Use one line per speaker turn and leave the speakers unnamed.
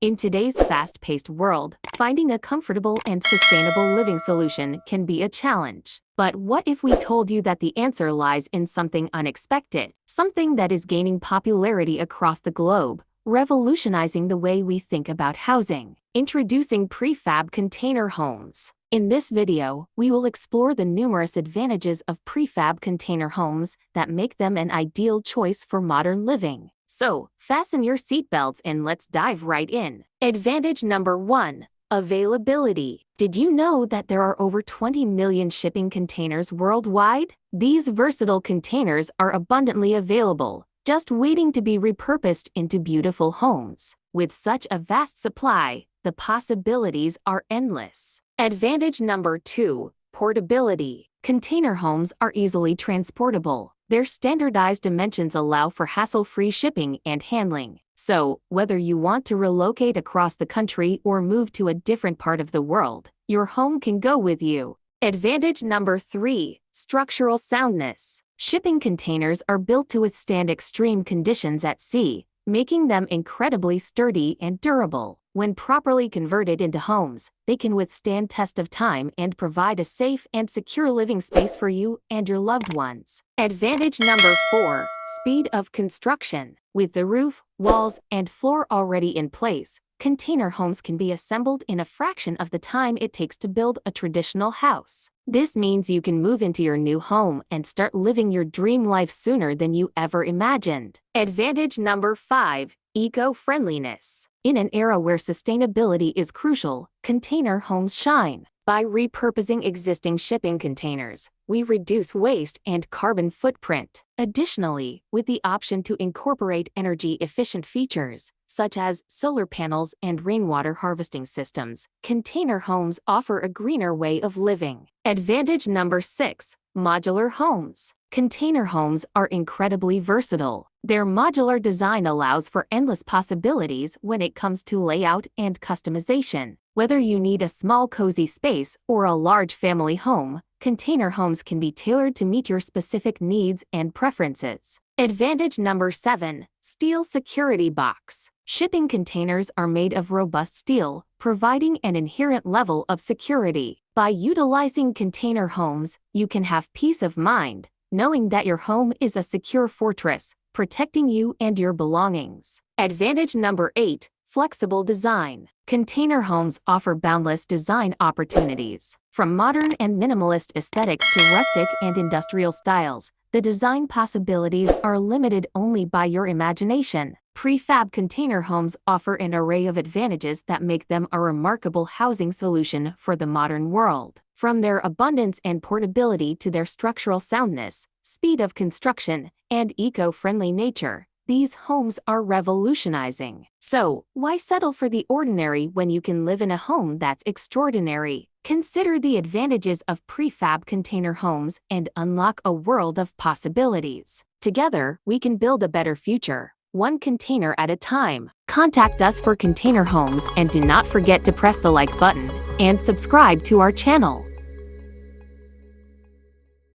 In today's fast-paced world, finding a comfortable and sustainable living solution can be a challenge. But what if we told you that the answer lies in something unexpected, something that is gaining popularity across the globe, revolutionizing the way we think about housing? Introducing prefab container homes. In this video, we will explore the numerous advantages of prefab container homes that make them an ideal choice for modern living. So, fasten your seatbelts and let's dive right in. Advantage number 1. Availability. Did you know that there are over 20 million shipping containers worldwide? These versatile containers are abundantly available, just waiting to be repurposed into beautiful homes. With such a vast supply, the possibilities are endless. Advantage number 2. Portability. Container homes are easily transportable. Their standardized dimensions allow for hassle-free shipping and handling. So, whether you want to relocate across the country or move to a different part of the world, your home can go with you. Advantage number 3. Structural soundness. Shipping containers are built to withstand extreme conditions at sea, making them incredibly sturdy and durable. When properly converted into homes, they can withstand test of time and provide a safe and secure living space for you and your loved ones. Advantage number 4. Speed of construction. With the roof, walls, and floor already in place, container homes can be assembled in a fraction of the time it takes to build a traditional house. This means you can move into your new home and start living your dream life sooner than you ever imagined. Advantage number 5. Eco-friendliness. In an era where sustainability is crucial, container homes shine. By repurposing existing shipping containers, we reduce waste and carbon footprint. Additionally, with the option to incorporate energy-efficient features, such as solar panels and rainwater harvesting systems, container homes offer a greener way of living. Advantage number 6. Modular homes. Container homes are incredibly versatile. Their modular design allows for endless possibilities when it comes to layout and customization. Whether you need a small cozy space or a large family home, container homes can be tailored to meet your specific needs and preferences. Advantage number 7. Steel security box. Shipping containers are made of robust steel, providing an inherent level of security. By utilizing container homes, you can have peace of mind, knowing that your home is a secure fortress, protecting you and your belongings. Advantage number 8. Flexible design. Container homes offer boundless design opportunities. From modern and minimalist aesthetics to rustic and industrial styles, the design possibilities are limited only by your imagination. Prefab container homes offer an array of advantages that make them a remarkable housing solution for the modern world. From their abundance and portability to their structural soundness, speed of construction, and eco-friendly nature, these homes are revolutionizing. So, why settle for the ordinary when you can live in a home that's extraordinary? Consider the advantages of prefab container homes and unlock a world of possibilities. Together, we can build a better future, one container at a time. Contact us for container homes and do not forget to press the like button and subscribe to our channel.